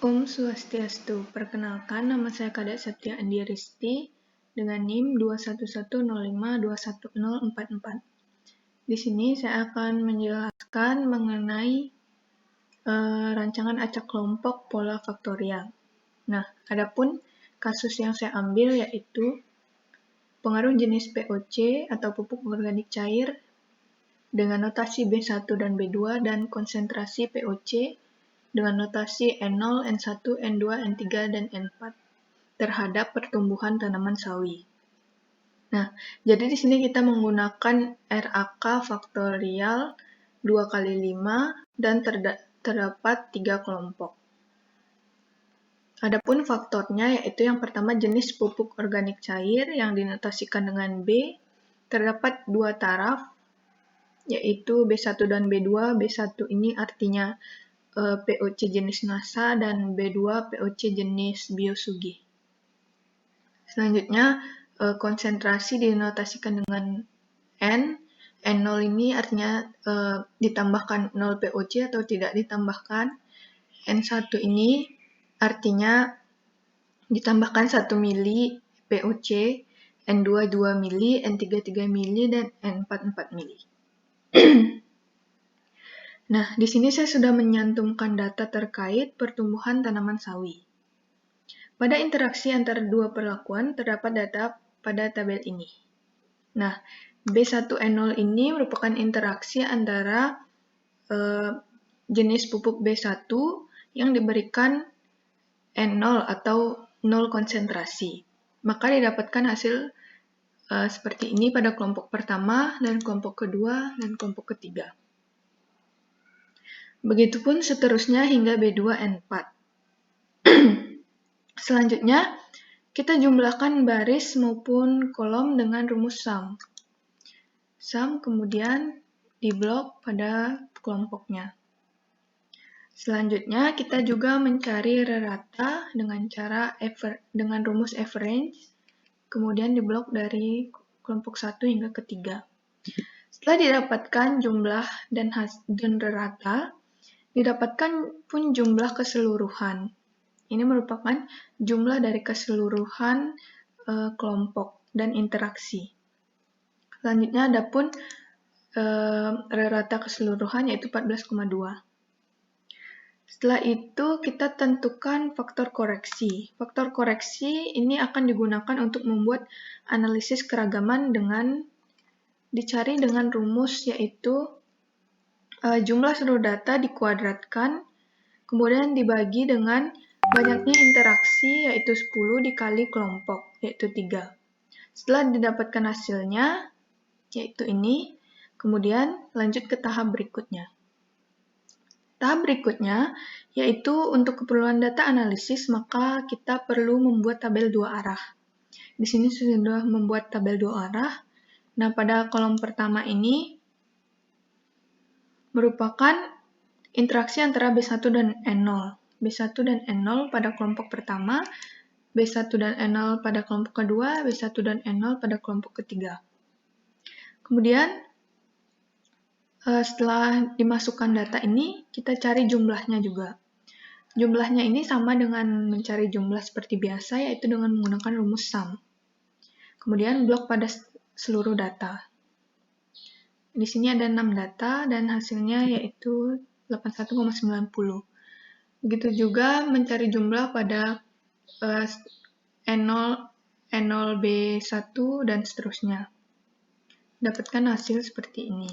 Om Swastiastu. Perkenalkan, nama saya Kadek Septia Andi Risti dengan NIM 21105211044. Di sini saya akan menjelaskan mengenai rancangan acak kelompok pola faktorial. Nah, adapun kasus yang saya ambil yaitu pengaruh jenis POC atau pupuk organik cair dengan notasi B1 dan B2 dan konsentrasi POC dengan notasi N0, N1, N2, N3, dan N4 terhadap pertumbuhan tanaman sawi. Nah, jadi di sini kita menggunakan RAK faktorial 2 kali 5 dan terdapat 3 kelompok. Adapun faktornya yaitu yang pertama jenis pupuk organik cair yang dinotasikan dengan B, terdapat 2 taraf yaitu B1 dan B2. B1 ini artinya POC jenis NASA dan B2 POC jenis Biosugi. Selanjutnya konsentrasi dinotasikan dengan N. N0 ini artinya ditambahkan 0 POC atau tidak ditambahkan. N1 ini artinya ditambahkan 1 mili POC, N2 2 mili, N3 3 mili, dan N4 4 mili. Nah, di sini saya sudah menyantumkan data terkait pertumbuhan tanaman sawi. Pada interaksi antara dua perlakuan, terdapat data pada tabel ini. Nah, B1N0 ini merupakan interaksi antara jenis pupuk B1 yang diberikan N0 atau 0 konsentrasi. Maka didapatkan hasil seperti ini pada kelompok pertama, dan kelompok kedua, dan kelompok ketiga. Begitupun seterusnya hingga B2N4. Selanjutnya, kita jumlahkan baris maupun kolom dengan rumus sum. Sum kemudian diblok pada kelompoknya. Selanjutnya, kita juga mencari rata dengan rumus average, kemudian diblok dari kelompok 1 hingga ketiga. Setelah didapatkan jumlah dan rata, didapatkan pun jumlah keseluruhan. Ini merupakan jumlah dari keseluruhan kelompok dan interaksi. Selanjutnya ada pun rata keseluruhan yaitu 14,2. Setelah itu kita tentukan faktor koreksi. Faktor koreksi ini akan digunakan untuk membuat analisis keragaman dengan dicari dengan rumus yaitu jumlah seluruh data dikuadratkan, kemudian dibagi dengan banyaknya interaksi yaitu 10 dikali kelompok yaitu 3. Setelah didapatkan hasilnya yaitu ini, kemudian lanjut ke tahap berikutnya. Tahap berikutnya yaitu untuk keperluan data analisis maka kita perlu membuat tabel 2 arah. Di sini sudah membuat tabel 2 arah. Nah, pada kolom pertama ini merupakan interaksi antara B1 dan N0. B1 dan N0 pada kelompok pertama, B1 dan N0 pada kelompok kedua, B1 dan N0 pada kelompok ketiga. Kemudian, setelah dimasukkan data ini, kita cari jumlahnya juga. Jumlahnya ini sama dengan mencari jumlah seperti biasa, yaitu dengan menggunakan rumus sum. Kemudian blok pada seluruh data. Di sini ada 6 data dan hasilnya yaitu 81,90. Begitu juga mencari jumlah pada N0, N0B1 dan seterusnya. Dapatkan hasil seperti ini.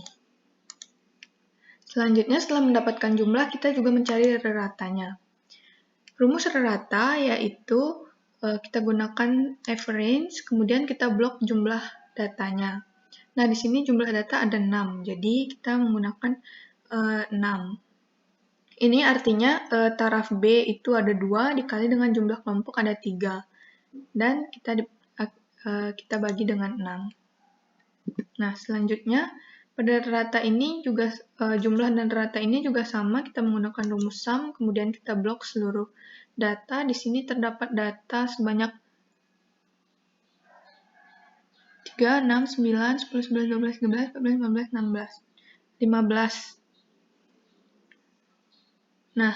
Selanjutnya setelah mendapatkan jumlah kita juga mencari ratanya. Rumus rata yaitu kita gunakan average, kemudian kita blok jumlah datanya. Nah, di sini jumlah data ada 6, jadi kita menggunakan 6. Ini artinya taraf B itu ada 2 dikali dengan jumlah kelompok ada 3. Dan kita bagi dengan 6. Nah, selanjutnya pada rata ini juga jumlah dan rata ini juga sama, kita menggunakan rumus sum, kemudian kita blok seluruh data. Di sini terdapat data sebanyak 3, 6, 9, 10, 11, 12, 13, 14, 15, 16, 15. Nah,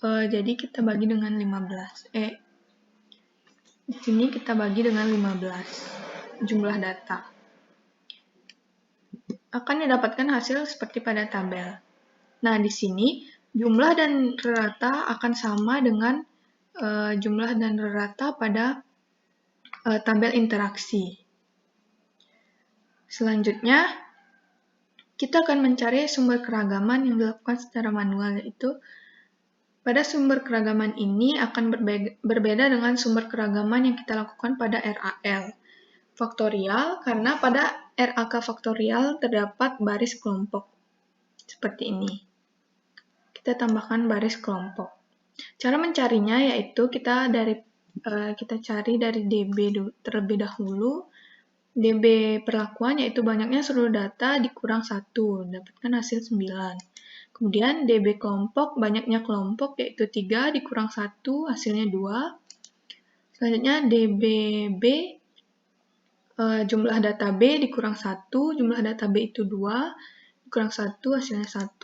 Jadi kita bagi dengan 15. Di sini kita bagi dengan 15 jumlah data. Akan didapatkan hasil seperti pada tabel. Nah, di sini jumlah dan rata akan sama dengan jumlah dan rata pada tabel interaksi. Selanjutnya, kita akan mencari sumber keragaman yang dilakukan secara manual, yaitu pada sumber keragaman ini akan berbeda dengan sumber keragaman yang kita lakukan pada RAL faktorial, karena pada RAK faktorial terdapat baris kelompok seperti ini. Kita tambahkan baris kelompok. Cara mencarinya yaitu kita cari dari DB terlebih dahulu. DB perlakuan yaitu banyaknya seluruh data dikurang 1, dapatkan hasil 9. Kemudian DB kelompok, banyaknya kelompok yaitu 3 dikurang 1, hasilnya 2. Selanjutnya DBB, jumlah data B dikurang 1, jumlah data B itu 2, dikurang 1, hasilnya 1.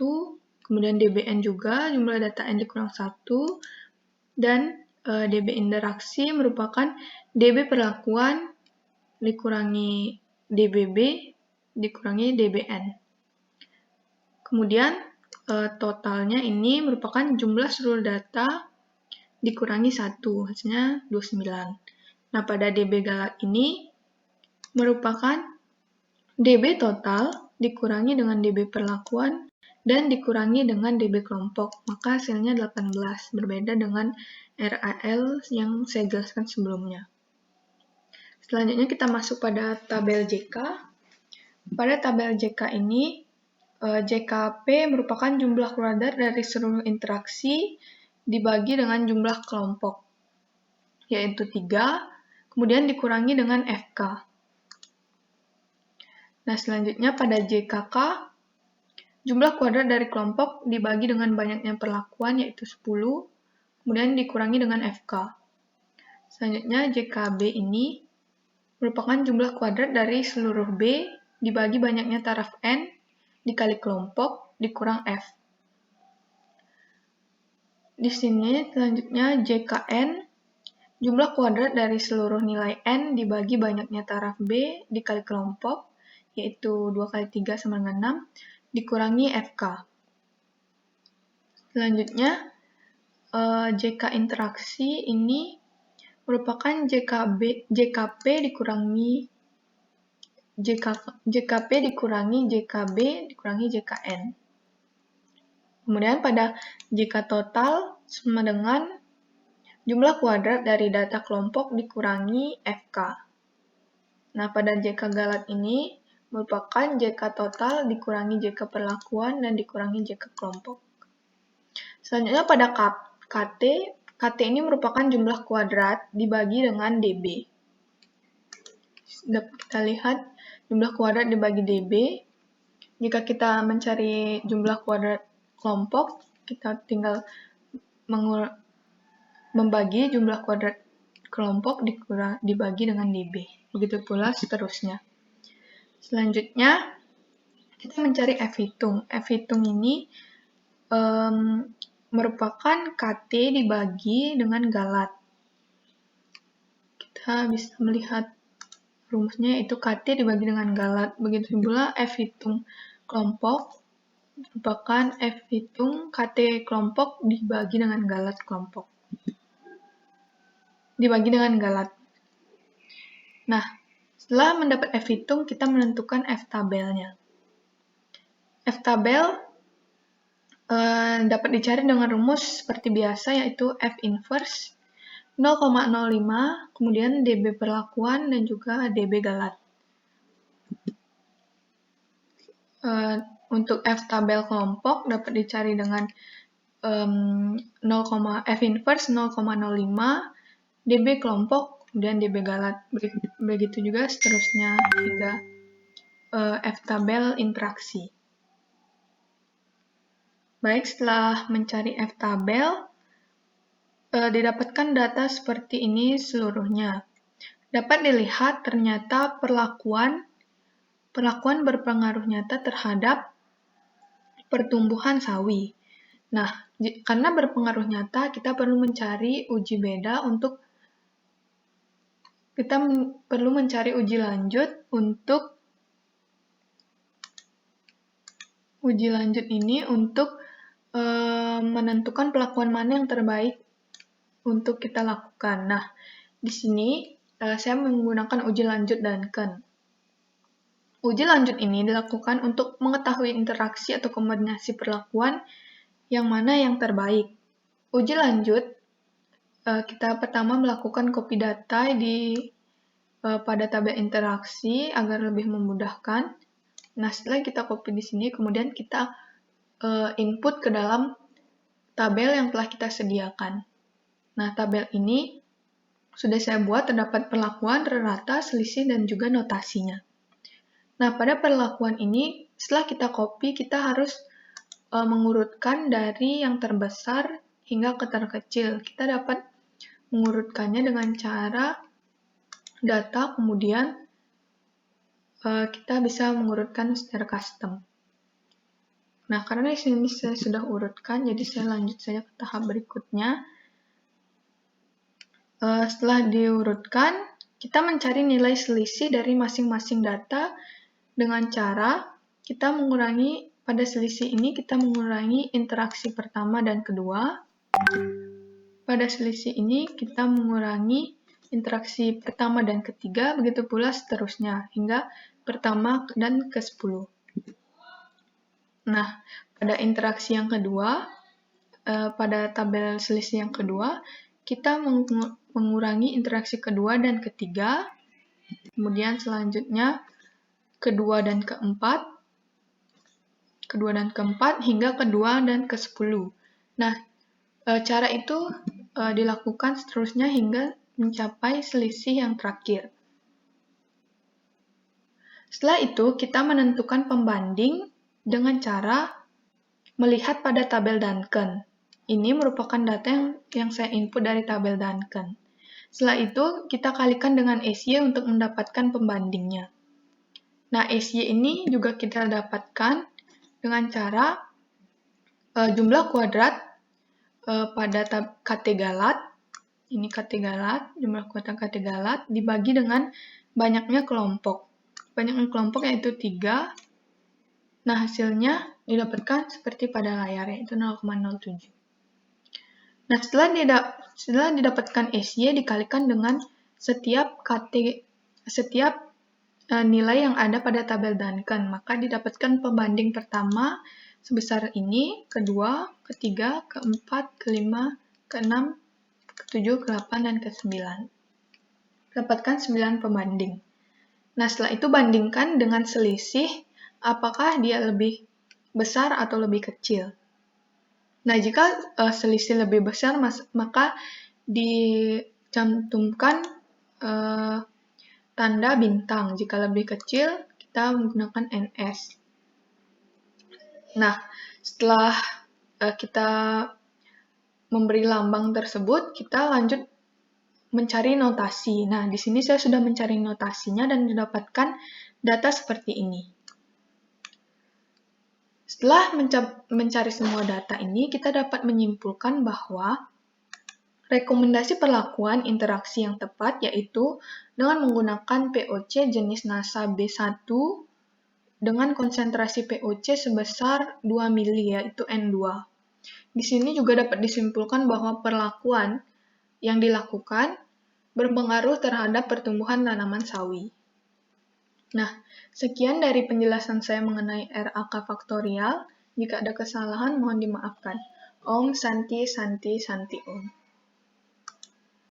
Kemudian DBN juga, jumlah data N dikurang 1. Dan DB interaksi merupakan DB perlakuan dikurangi DBB dikurangi DBN. Kemudian totalnya ini merupakan jumlah seluruh data dikurangi 1, hasilnya 29. Nah, pada DB galat ini merupakan DB total dikurangi dengan DB perlakuan dan dikurangi dengan DB kelompok, maka hasilnya 18, berbeda dengan RAL yang saya jelaskan sebelumnya. Selanjutnya kita masuk pada tabel JK. Pada tabel JK ini, JKP merupakan jumlah kuadrat dari seluruh interaksi dibagi dengan jumlah kelompok, yaitu 3, kemudian dikurangi dengan FK. Nah, selanjutnya pada JKK, jumlah kuadrat dari kelompok dibagi dengan banyaknya perlakuan, yaitu 10, kemudian dikurangi dengan FK. Selanjutnya JKB ini merupakan jumlah kuadrat dari seluruh B dibagi banyaknya taraf N dikali kelompok dikurang F. Di sini selanjutnya JKN, jumlah kuadrat dari seluruh nilai N dibagi banyaknya taraf B dikali kelompok, yaitu 2 kali 3 sama dengan 6, dikurangi FK. Selanjutnya JK interaksi ini merupakan JKP dikurangi JKB dikurangi JKN. Kemudian pada JK total sama dengan jumlah kuadrat dari data kelompok dikurangi FK. Nah, pada JK galat ini merupakan JK total dikurangi JK perlakuan dan dikurangi JK kelompok. Selanjutnya pada KT ini merupakan jumlah kuadrat dibagi dengan DB. Dapat kita lihat jumlah kuadrat dibagi DB. Jika kita mencari jumlah kuadrat kelompok, kita tinggal membagi jumlah kuadrat kelompok dibagi dengan DB. Begitu pula seterusnya. Selanjutnya, kita mencari F-hitung. F-hitung ini merupakan KT dibagi dengan galat. Kita bisa melihat rumusnya, yaitu KT dibagi dengan galat. Begitu pula F-hitung kelompok merupakan F-hitung KT kelompok dibagi dengan galat kelompok. Dibagi dengan galat. Nah, setelah mendapat F-hitung, kita menentukan F-tabelnya. F-tabel dapat dicari dengan rumus seperti biasa, yaitu F inverse 0,05, kemudian DB perlakuan dan juga DB galat. Untuk F-tabel kelompok dapat dicari dengan F inverse 0,05, DB kelompok, kemudian DB galat. Begitu juga seterusnya hingga F-tabel interaksi. Baik, setelah mencari F-tabel, didapatkan data seperti ini seluruhnya. Dapat dilihat ternyata perlakuan berpengaruh nyata terhadap pertumbuhan sawi. Nah, karena berpengaruh nyata, kita perlu mencari uji beda untuk uji lanjut untuk menentukan pelakuan mana yang terbaik untuk kita lakukan. Nah, di sini saya menggunakan uji lanjut Duncan. Uji lanjut ini dilakukan untuk mengetahui interaksi atau kombinasi perlakuan yang mana yang terbaik. Uji lanjut, kita pertama melakukan copy data pada tabel interaksi agar lebih memudahkan. Nah, setelah kita copy di sini, kemudian kita input ke dalam tabel yang telah kita sediakan. Nah, tabel ini sudah saya buat, terdapat perlakuan, rata, selisih, dan juga notasinya. Nah, pada perlakuan ini, setelah kita copy, kita harus mengurutkan dari yang terbesar hingga ke terkecil. Kita dapat mengurutkannya dengan cara data, kemudian kita bisa mengurutkan secara custom. Nah, karena di sini saya sudah urutkan, jadi saya lanjut saja ke tahap berikutnya. Setelah diurutkan, kita mencari nilai selisih dari masing-masing data dengan cara kita mengurangi, pada selisih ini kita mengurangi interaksi pertama dan kedua. Pada selisih ini kita mengurangi interaksi pertama dan ketiga, begitu pula seterusnya, hingga pertama dan ke-10. Nah, pada interaksi yang kedua, pada tabel selisih yang kedua, kita mengurangi interaksi kedua dan ketiga, kemudian selanjutnya kedua dan keempat, hingga kedua dan ke-10. Nah, cara itu dilakukan seterusnya hingga mencapai selisih yang terakhir. Setelah itu, kita menentukan pembanding dengan cara melihat pada tabel Duncan. Ini merupakan data yang saya input dari tabel Duncan. Setelah itu, kita kalikan dengan SY untuk mendapatkan pembandingnya. Nah, SY ini juga kita dapatkan dengan cara jumlah kuadrat pada KT galat. Ini KT galat, jumlah kuadrat KT galat dibagi dengan banyaknya kelompok. Banyaknya kelompok yaitu 3. Nah, hasilnya didapatkan seperti pada layar, yaitu 0,07. Nah, setelah didapatkan SY dikalikan dengan setiap nilai yang ada pada tabel Duncan, maka didapatkan pembanding pertama sebesar ini, kedua, ketiga, keempat, kelima, keenam, ke-7, ke-8, dan ke-9. Dapatkan 9 pembanding. Nah, setelah itu bandingkan dengan selisih, apakah dia lebih besar atau lebih kecil. Nah, jika selisih lebih besar, maka dicantumkan tanda bintang. Jika lebih kecil, kita menggunakan NS. Nah, setelah kita memberi lambang tersebut, kita lanjut mencari notasi. Nah, di sini saya sudah mencari notasinya dan mendapatkan data seperti ini. Setelah mencari semua data ini, kita dapat menyimpulkan bahwa rekomendasi perlakuan interaksi yang tepat yaitu dengan menggunakan POC jenis NASA B1 dengan konsentrasi POC sebesar 2 mili yaitu N2. Di sini juga dapat disimpulkan bahwa perlakuan yang dilakukan berpengaruh terhadap pertumbuhan tanaman sawi. Nah, sekian dari penjelasan saya mengenai RAK faktorial. Jika ada kesalahan, mohon dimaafkan. Om Santi Santi Santi Om.